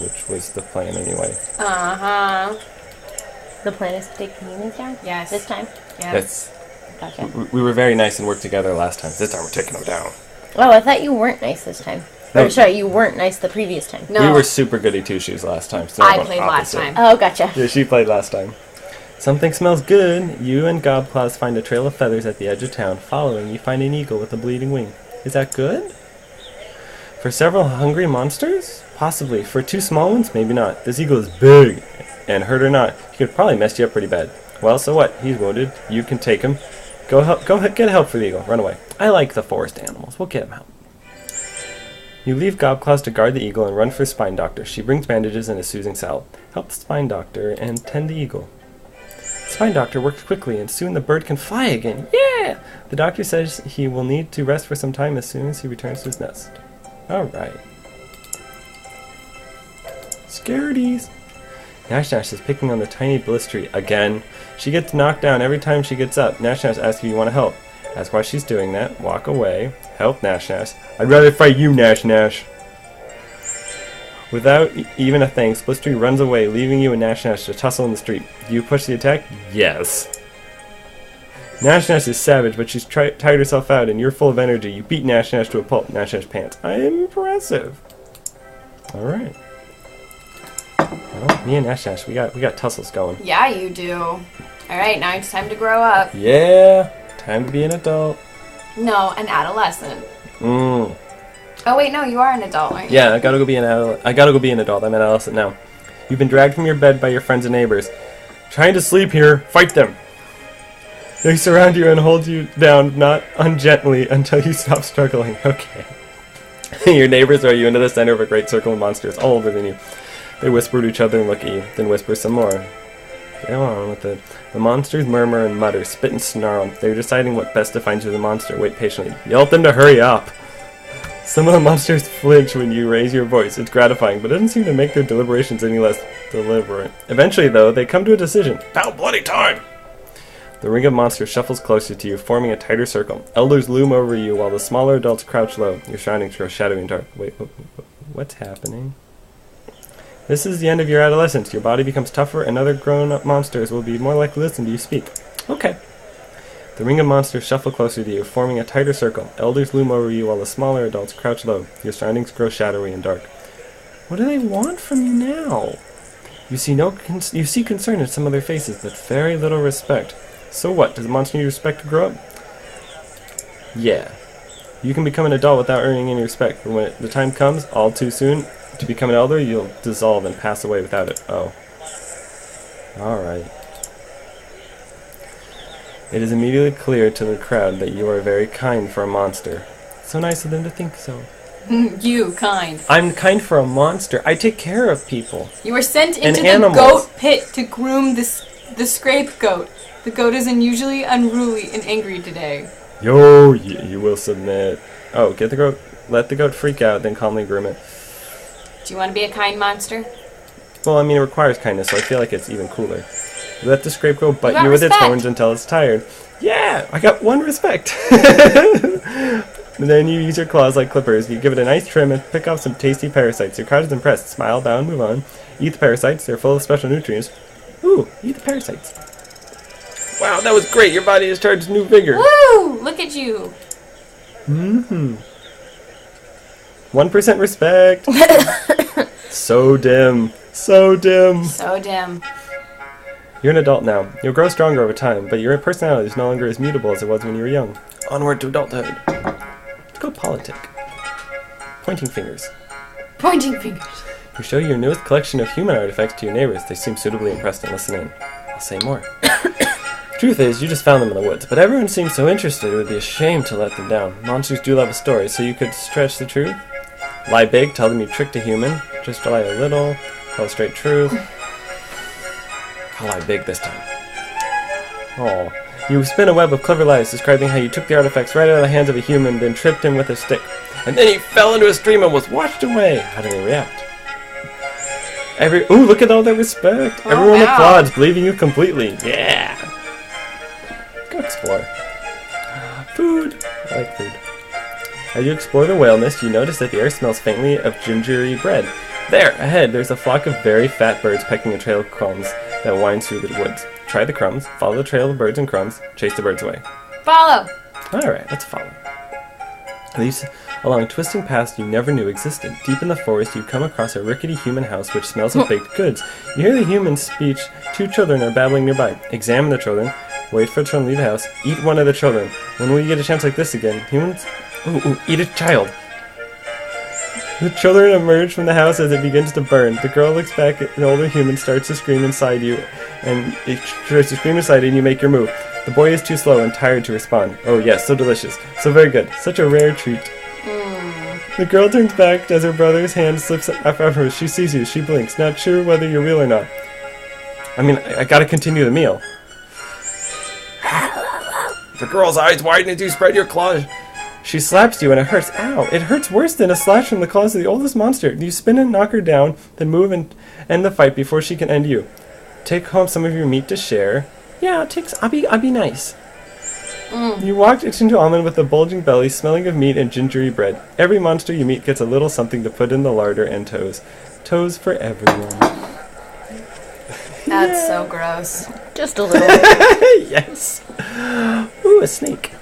which was the plan anyway. Uh-huh. The plan is to take the humans down? Yes. This time? Yes. Gotcha. We were very nice and worked together last time. This time we're taking them down. Oh, I thought you weren't nice this time. No. Or, sorry, you weren't nice the previous time. No. We were super goody two-shoes last time. So I played last time. Oh, gotcha. Yeah, she played last time. Something smells good. You and Gobclaws find a trail of feathers at the edge of town. Following, you find an eagle with a bleeding wing. Is that good? For several hungry monsters? Possibly. For 2 small ones? Maybe not. This eagle is big. And hurt or not, he could probably mess you up pretty bad. Well, so what? He's wounded. You can take him. Go get help for the eagle. Run away. I like the forest animals. We'll get him help. You leave Gobclaws to guard the eagle and run for Spine Doctor. She brings bandages and a soothing salve. Help the Spine Doctor and tend the eagle. Spine Doctor works quickly and soon the bird can fly again. Yeah! The doctor says he will need to rest for some time as soon as he returns to his nest. Alright. Scaredies! Nash Nash is picking on the tiny bliss tree again. She gets knocked down every time she gets up. Nash Nash asks if you want to help. Ask why she's doing that. Walk away. Help Nash Nash. I'd rather fight you, Nash Nash. Without even a thanks, Bliss Tree runs away, leaving you and Nash Nash to tussle in the street. Do you push the attack? Yes. Nash Nash is savage, but she's tired herself out, and you're full of energy. You beat Nash Nash to a pulp. Nash Nash pants. I am impressive. Alright. Well, me and Nash Nash, we got tussles going. Yeah, you do. Alright, now it's time to grow up. Yeah. Time to be an adult. No, an adolescent. Mmm. Oh wait, no, you are an adult, aren't you? Yeah, I gotta go be an adult. I'm an adolescent now. You've been dragged from your bed by your friends and neighbors. Trying to sleep here. Fight them. They surround you and hold you down, not ungently, until you stop struggling. Okay. Your neighbors throw you into the center of a great circle of monsters, all older than you. They whisper to each other and look at you, then whisper some more. Go on with it. The monsters murmur and mutter, spit and snarl. They're deciding what best defines you as a monster. Wait patiently. Yell at them to hurry up. Some of the monsters flinch when you raise your voice. It's gratifying, but it doesn't seem to make their deliberations any less deliberate. Eventually, though, they come to a decision. About bloody time! The ring of monsters shuffles closer to you, forming a tighter circle. Elders loom over you while the smaller adults crouch low. Your surroundings grow shadowy and dark. Wait, what's happening? This is the end of your adolescence. Your body becomes tougher, and other grown-up monsters will be more likely to listen to you speak. Okay. The ring of monsters shuffle closer to you, forming a tighter circle. Elders loom over you while the smaller adults crouch low. Your surroundings grow shadowy and dark. What do they want from you now? You see concern in some of their faces, but very little respect. So what? Does the monster need respect to grow up? Yeah. You can become an adult without earning any respect, but when the time comes, all too soon, to become an elder, you'll dissolve and pass away without it. Oh. Alright. It is immediately clear to the crowd that you are very kind for a monster. So nice of them to think so. You kind. I'm kind for a monster. I take care of people. You were sent And into the animals. goat pit to groom the scrape goat. The goat is unusually unruly and angry today. Yo, you will submit. Oh, get the goat. Let the goat freak out, then calmly groom it. Do you want to be a kind monster? Well, I mean, it requires kindness, so I feel like it's even cooler. Let the scrape goat butt got you with its respect. horns until it's tired. Yeah, I got 1 respect. And then you use your claws like clippers. You give it a nice trim and pick off some tasty parasites. Your crowd is impressed. Smile, bow, and move on. Eat the parasites. They're full of special nutrients. Ooh, eat the parasites. Wow, that was great. Your body has charged new vigor. Woo! Look at you. 1% respect. So dim. So dim. So dim. You're an adult now. You'll grow stronger over time, but your personality is no longer as mutable as it was when you were young. Onward to adulthood. Let's go politic. Pointing fingers. Pointing fingers. You show your newest collection of human artifacts to your neighbors. They seem suitably impressed and listen in. I'll say more. Truth is, you just found them in the woods, but everyone seems so interested it would be a shame to let them down. Monsters do love a story, so you could stretch the truth. Lie big, tell them you tricked a human. Just lie a little, tell a straight truth. I'll lie big this time. Oh. You spin a web of clever lies describing how you took the artifacts right out of the hands of a human, then tripped him with a stick. And then he fell into a stream and was washed away. How do they react? Ooh, look at all their respect. Oh, Everyone wow. applauds, believing you completely. Yeah. Go explore. Food. I like food. As you explore the whale nest, you notice that the air smells faintly of gingery bread. There, ahead, there's a flock of very fat birds pecking a trail of crumbs that winds through the woods. Try the crumbs, follow the trail of birds and crumbs, chase the birds away. Follow. Alright, let's follow. These along twisting paths you never knew existed. Deep in the forest, you come across a rickety human house which smells of baked goods. You hear the human speech. 2 children are babbling nearby. Examine the children. Wait for the children to leave the house. Eat one of the children. When we get a chance like this again, humans... Ooh, eat a child. The children emerge from the house as it begins to burn. The girl looks back at the older human, starts to scream inside you, and it tries to scream inside you, and you make your move. The boy is too slow and tired to respond. Oh yes, so delicious. So very good. Such a rare treat. The girl turns back as her brother's hand slips up hers. She sees you. She blinks, not sure whether you're real or not. I mean, I gotta continue the meal. The girl's eyes widen as you spread your claws. She slaps you and it hurts. Ow! It hurts worse than a slash from the claws of the oldest monster. You spin and knock her down, then move and end the fight before she can end you. Take home some of your meat to share. Yeah, I'll be nice. You walk into Almond with a bulging belly, smelling of meat and gingery bread. Every monster you meet gets a little something to put in the larder and toes. Toes for everyone. That's so gross. Just a little. Yes. Ooh, a snake.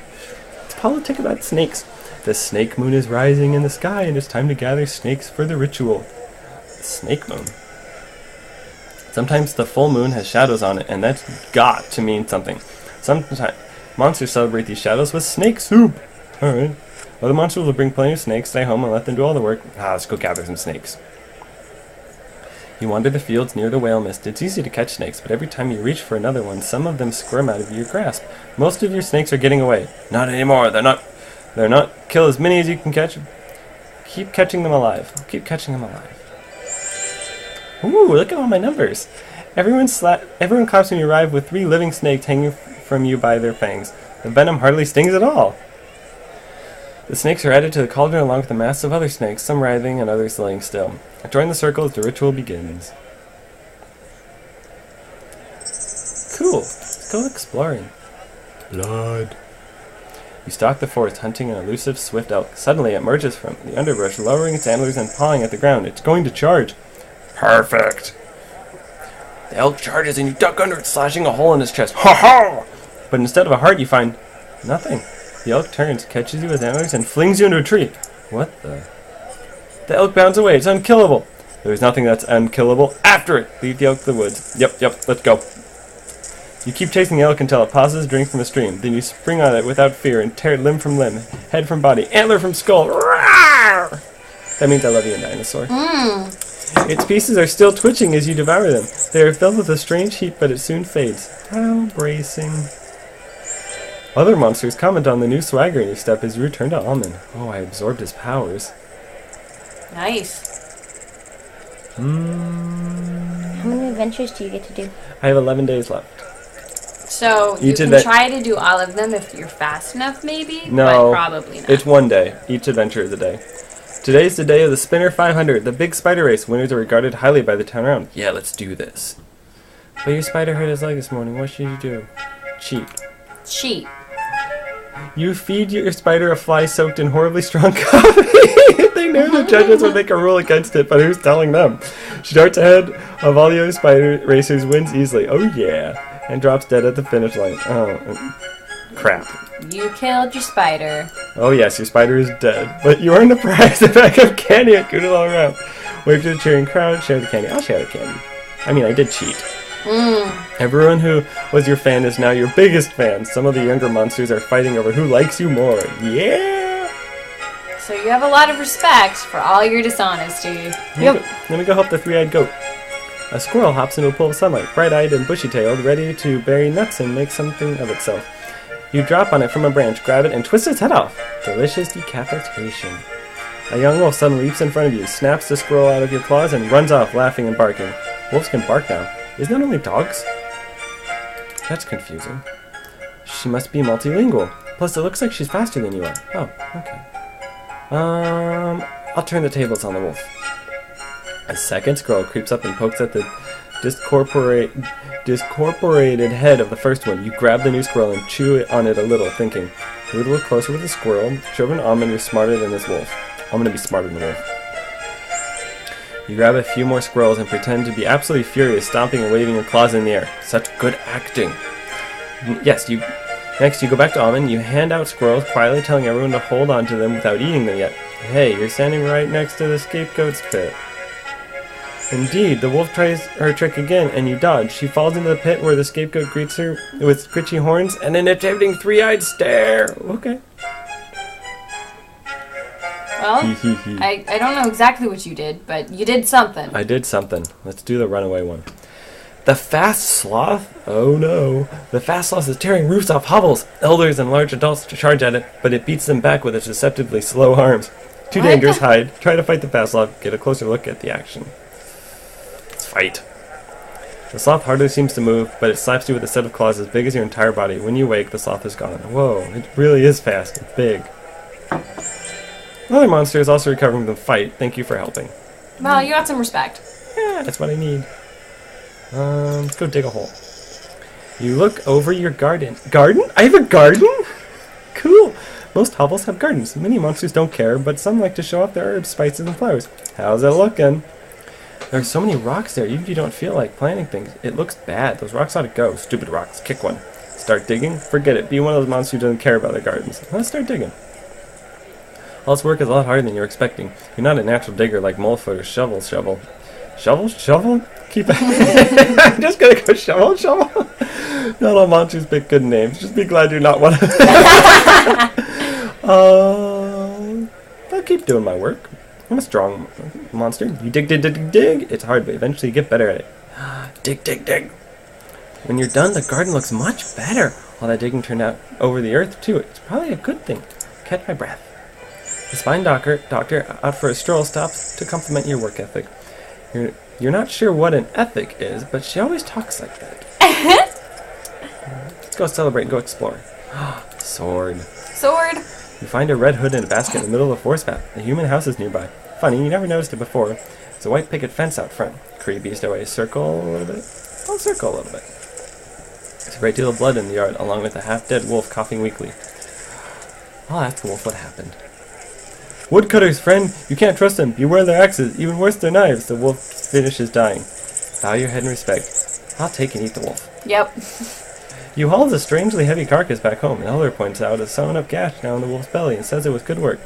It's politic about snakes. The snake moon is rising in the sky, and it's time to gather snakes for the ritual. Snake moon. Sometimes the full moon has shadows on it, and that's got to mean something. Sometimes monsters celebrate these shadows with snake soup. Alright. Other monsters will bring plenty of snakes, stay home, and let them do all the work. Let's go gather some snakes. You wander the fields near the whale mist. It's easy to catch snakes, but every time you reach for another one, some of them squirm out of your grasp. Most of your snakes are getting away. Not anymore. They're not. Kill as many as you can catch. Keep catching them alive. Keep catching them alive. Ooh, look at all my numbers. Everyone claps when you arrive with 3 living snakes hanging from you by their fangs. The venom hardly stings at all. The snakes are added to the cauldron along with a mass of other snakes, some writhing and others laying still. Join the circle as the ritual begins. Cool. Let's go exploring. Blood. You stalk the forest, hunting an elusive, swift elk. Suddenly, it emerges from the underbrush, lowering its antlers and pawing at the ground. It's going to charge. Perfect. The elk charges and you duck under it, slashing a hole in its chest. Ha ha! But instead of a heart, you find nothing. The elk turns, catches you with antlers, and flings you into a tree. What the? The elk bounds away. It's unkillable. There's nothing that's unkillable. After it! Lead the elk to the woods. Yep, let's go. You keep chasing the elk until it pauses to drink from a stream. Then you spring on it without fear and tear it limb from limb, head from body, antler from skull. Rawr! That means I love you, dinosaur. Its pieces are still twitching as you devour them. They are filled with a strange heat, but it soon fades. How bracing. Other monsters comment on the new swagger in your step as you return to Almond. Oh, I absorbed his powers. Nice. How many adventures do you get to do? I have 11 days left. So you can try to do all of them if you're fast enough, maybe? No, but probably not. It's one day. Each adventure is a day. Today's the day of the Spinner 500, the big spider race. Winners are regarded highly by the town around. Yeah, let's do this. But your spider hurt his leg this morning. What should you do? Cheat. Cheat. You feed your spider a fly soaked in horribly strong coffee. They know the judges would make a rule against it, but who's telling them? She darts ahead of all the other spider racers, wins easily. Oh yeah. And drops dead at the finish line. Oh, crap. You killed your spider. Oh yes, your spider is dead. But you earned the prize, a bag of candy at Goodle all around. Wave to the cheering crowd, share the candy. I'll share the candy. I mean, I did cheat. Everyone who was your fan is now your biggest fan. Some of the younger monsters are fighting over who likes you more. Yeah! So you have a lot of respect for all your dishonesty. Let me go help the 3-eyed goat. A squirrel hops into a pool of sunlight, bright-eyed and bushy-tailed, ready to bury nuts and make something of itself. You drop on it from a branch, grab it, and twist its head off. Delicious decapitation. A young wolf suddenly leaps in front of you, snaps the squirrel out of your claws, and runs off, laughing and barking. Wolves can bark now. Isn't that only dogs? That's confusing. She must be multilingual. Plus, it looks like she's faster than you are. Oh, okay. I'll turn the tables on the wolf. A second squirrel creeps up and pokes at the discorporated head of the first one. You grab the new squirrel and chew on it a little, thinking, move a little closer with the squirrel. Children, Almond, you're smarter than this wolf. I'm gonna be smarter than the wolf. You grab a few more squirrels and pretend to be absolutely furious, stomping and waving your claws in the air. Such good acting. Next, you go back to Almond. You hand out squirrels, quietly telling everyone to hold on to them without eating them yet. Hey, you're standing right next to the scapegoat's pit. Indeed, the wolf tries her trick again, and you dodge. She falls into the pit where the scapegoat greets her with scritchy horns and an attempting three-eyed stare. Okay. Well, I don't know exactly what you did, but you did something. I did something. Let's do the runaway one. The fast sloth? Oh no. The fast sloth is tearing roofs off hovels. Elders and large adults charge at it, but it beats them back with its deceptively slow arms. Too dangerous, hide. Try to fight the fast sloth. Get a closer look at the action. Let's fight. The sloth hardly seems to move, but it slaps you with a set of claws as big as your entire body. When you wake, the sloth is gone. Whoa, it really is fast. It's big. Another monster is also recovering from the fight. Thank you for helping. Well, you got some respect. Yeah, that's what I need. Let's go dig a hole. You look over your garden. Garden? I have a garden? Cool. Most hovels have gardens. Many monsters don't care, but some like to show off their herbs, spices, and flowers. How's it looking? There are so many rocks there, even if you don't feel like planting things. It looks bad. Those rocks ought to go. Stupid rocks. Kick one. Start digging? Forget it. Be one of those monsters who doesn't care about their gardens. Let's start digging. All this work is a lot harder than you're expecting. You're not a natural digger like Molefoot or Shovel. Shovel? Keep it. I'm just gonna go shovel. Not all monsters pick good names. Just be glad you're not one of them. I'll keep doing my work. I'm a strong monster. You dig. It's hard, but eventually you get better at it. Dig. When you're done, the garden looks much better. All that digging turned out over the earth, too. It's probably a good thing. Catch my breath. The spine doctor, out for a stroll, stops to compliment your work ethic. You're not sure what an ethic is, but she always talks like that. Let's go celebrate and go explore. Sword. You find a red hood in a basket in the middle of the forest path. A human house is nearby. Funny, you never noticed it before. There's a white picket fence out front. Creepy, so I circle a little bit. I'll circle a little bit. There's a great deal of blood in the yard, along with a half-dead wolf coughing weakly. I'll ask the wolf what happened. Woodcutters, friend, you can't trust them. Beware their axes, even worse their knives. The wolf finishes dying. Bow your head in respect. I'll take and eat the wolf. Yep. You hauled a strangely heavy carcass back home. An elder points out a sewn-up gash down the wolf's belly and says it was good work.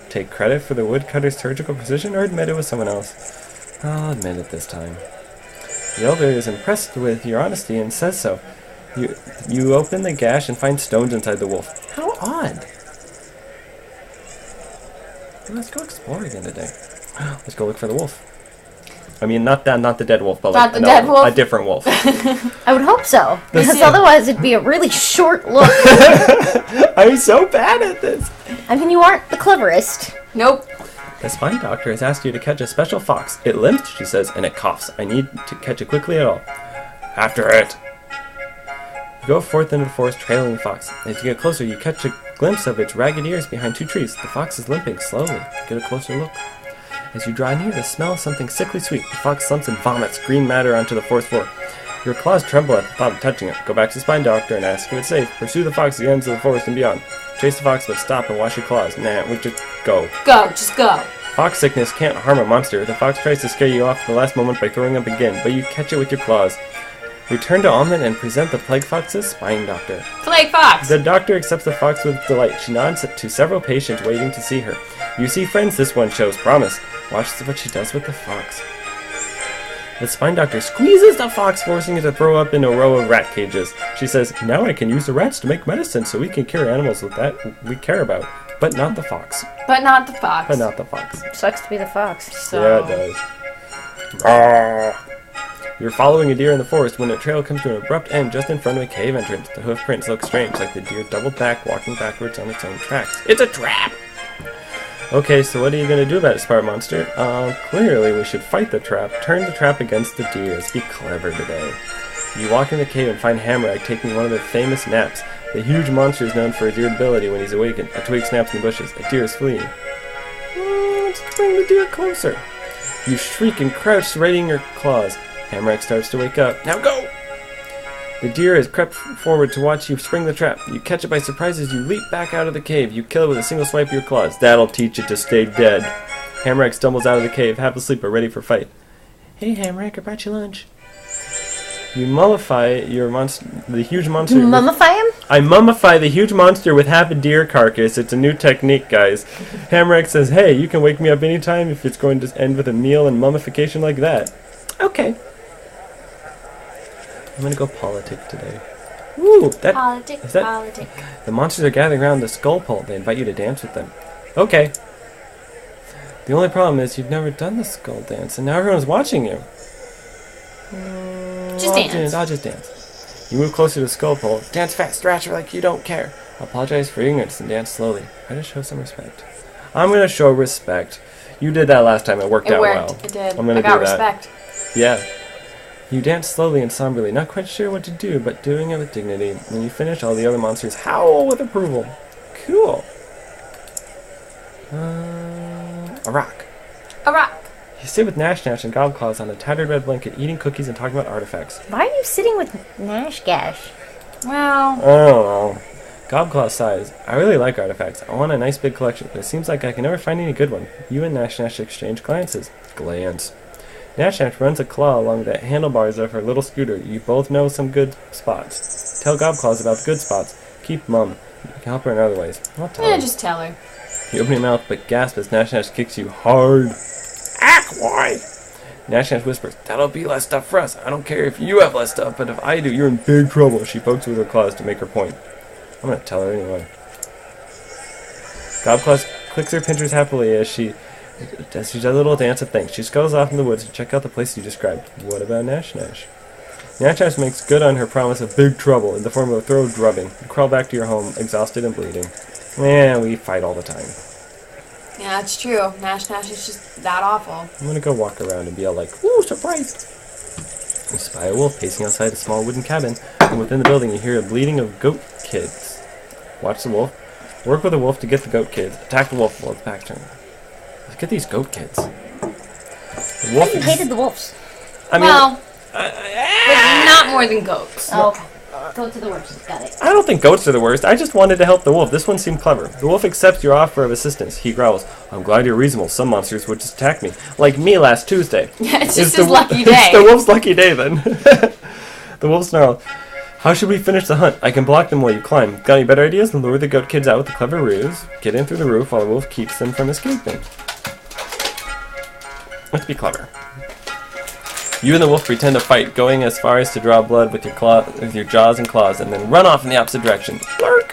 Take credit for the woodcutter's surgical precision or admit it was someone else? I'll admit it this time. The elder is impressed with your honesty and says so. You open the gash and find stones inside the wolf. How odd. Let's go explore again today. Let's go look for the wolf. I mean, not the dead wolf, but not the dead wolf? A different wolf. I would hope so, because otherwise it'd be a really short look. I'm so bad at this. I mean, you aren't the cleverest. Nope. The spine doctor has asked you to catch a special fox. It limps, she says, and it coughs. I need to catch it quickly at all. After it. You go forth into the forest trailing the fox. As you get closer, you catch a glimpse of its ragged ears behind two trees. The fox is limping slowly. Get a closer look. As you draw near, the smell of something sickly sweet. The fox slumps and vomits green matter onto the forest floor. Your claws tremble at the thought of touching it. Go back to the spine doctor and ask if it's safe. Pursue the fox to the ends of the forest and beyond. Chase the fox, but stop and wash your claws. Nah, we just go. Just go. Fox sickness can't harm a monster. The fox tries to scare you off at the last moment by throwing up again, but you catch it with your claws. Return to Almond and present the plague fox's spine doctor. Plague fox! The doctor accepts the fox with delight. She nods to several patients waiting to see her. You see friends, this one shows promise. Watch what she does with the fox. The spine doctor squeezes the fox, forcing it to throw up in a row of rat cages. She says, now I can use the rats to make medicine so we can cure animals with that we care about. But not the fox. But not the fox. Sucks to be the fox. So... Yeah, it does. Rawr. You're following a deer in the forest when a trail comes to an abrupt end just in front of a cave entrance. The hoof prints look strange, like the deer doubled back, walking backwards on its own tracks. It's a trap! Okay, so what are you going to do about it, smart monster? Clearly we should fight the trap. Turn the trap against the deer. Let's be clever today. You walk in the cave and find Hammerag taking one of the famous naps. The huge monster is known for his irritability when he's awakened. A twig snaps in the bushes. A deer is fleeing. Let's bring the deer closer. You shriek and crouch, readying your claws. Hammerag starts to wake up. Now go! The deer has crept forward to watch you spring the trap. You catch it by surprise as you leap back out of the cave. You kill it with a single swipe of your claws. That'll teach it to stay dead. Hammerhead stumbles out of the cave, half asleep but ready for fight. Hey, Hammerhead, I brought you lunch. You mummify the huge monster. Mummify him? I mummify the huge monster with half a deer carcass. It's a new technique, guys. Hammerhead says, hey, you can wake me up anytime if it's going to end with a meal and mummification like that. Okay. I'm gonna go politic today. Woo! Politic. The monsters are gathering around the skull pole. They invite you to dance with them. Okay. The only problem is you've never done the skull dance, and now everyone's watching you. I'll just dance. You move closer to the skull pole. Dance fast, thrasher like you don't care. Apologize for ignorance and dance slowly. Try to show some respect. I'm gonna show respect. You did that last time. It worked out well. It did. I'm gonna I got do that. respect. Yeah. You dance slowly and somberly, not quite sure what to do, but doing it with dignity. When you finish, all the other monsters howl with approval. Cool. A rock. A rock. You sit with Nash and Gobclaws on a tattered red blanket, eating cookies and talking about artifacts. Why are you sitting with Nash Gash? Well. Oh, Gobclaw sighs. I really like artifacts. I want a nice big collection, but it seems like I can never find any good one. You and Nash exchange glances. Glance. Nash runs a claw along the handlebars of her little scooter. You both know some good spots. Tell Gobclaws about the good spots. Keep mum. You can help her in other ways. I'll tell her. Just tell her. You open your mouth, but gasp as Nash kicks you hard. Ack, why? Nash whispers, that'll be less stuff for us. I don't care if you have less stuff, but if I do, you're in big trouble. She pokes with her claws to make her point. I'm gonna tell her anyway. Gobclaws clicks her pinchers happily as she does a little dance of thanks. She scuttles off in the woods to check out the place you described. What about Nash? Nash makes good on her promise of big trouble in the form of a throat drubbing. You crawl back to your home, exhausted and bleeding. Yeah, we fight all the time. Yeah, that's true. Nash is just that awful. I'm gonna go walk around and be all like, ooh, surprise! You spy a wolf pacing outside a small wooden cabin, and within the building you hear a bleating of goat kids. Watch the wolf. Work with the wolf to get the goat kids. Attack the wolf while it's back turn. Look at these goat kids. The wolf You hated the wolves. I mean, well, but not more than goats. Oh, okay. Goats are the worst. Got it. I don't think goats are the worst. I just wanted to help the wolf. This one seemed clever. The wolf accepts your offer of assistance. He growls, I'm glad you're reasonable. Some monsters would just attack me. Like me last Tuesday. Yeah, it's just his lucky day. It's the wolf's lucky day, then. The wolf snarled, how should we finish the hunt? I can block them while you climb. Got any better ideas? Lure the goat kids out with a clever ruse. Get in through the roof while the wolf keeps them from escaping. Let's be clever. You and the wolf pretend to fight, going as far as to draw blood with your jaws and claws, and then run off in the opposite direction. Lurk!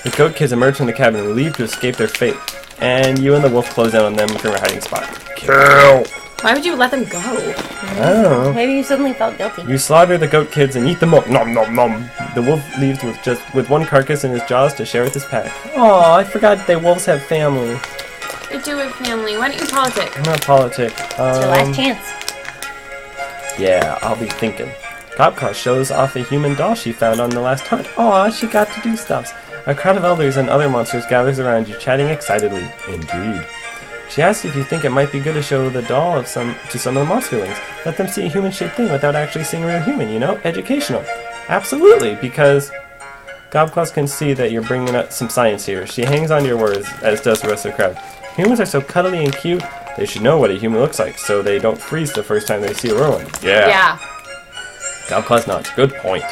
The goat kids emerge from the cabin, relieved to escape their fate, and you and the wolf close in on them from a hiding spot. Kill! Why would you let them go? I don't know. Maybe you suddenly felt guilty. You slaughter the goat kids and eat them up. Nom nom nom. The wolf leaves with one carcass in his jaws to share with his pack. Aw, I forgot that wolves have family. You do it, family. Why don't you politic? I'm not politic. It's your last chance. Yeah, I'll be thinking. Gobclaw shows off a human doll she found on the last hunt. Aw, she got to do stuff. A crowd of elders and other monsters gathers around you, chatting excitedly. Indeed. She asks if you think it might be good to show the doll to some of the monsterlings. Let them see a human-shaped thing without actually seeing a real human, you know? Educational. Absolutely, because Gobclaws can see that you're bringing up some science here. She hangs on to your words, as does the rest of the crowd. Humans are so cuddly and cute, they should know what a human looks like, so they don't freeze the first time they see a real one. Yeah. Gobclaws nods. Good point.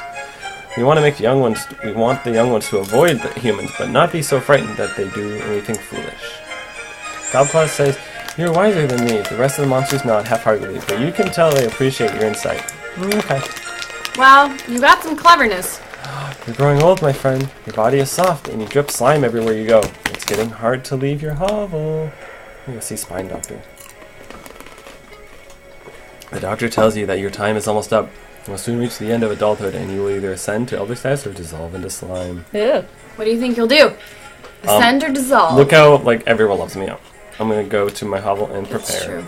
We want the young ones to avoid the humans, but not be so frightened that they do anything foolish. Gobclaws says, you're wiser than me. The rest of the monsters nod half-heartedly, but you can tell they appreciate your insight. Okay. Well, you got some cleverness. You're growing old, my friend. Your body is soft, and you drip slime everywhere you go. It's getting hard to leave your hovel. You go see Spine Doctor. The doctor tells you that your time is almost up. You will soon reach the end of adulthood, and you will either ascend to elder status or dissolve into slime. Ew. What do you think you'll do? Ascend or dissolve? Look how, everyone loves me out. I'm going to go to my hovel and prepare. That's true.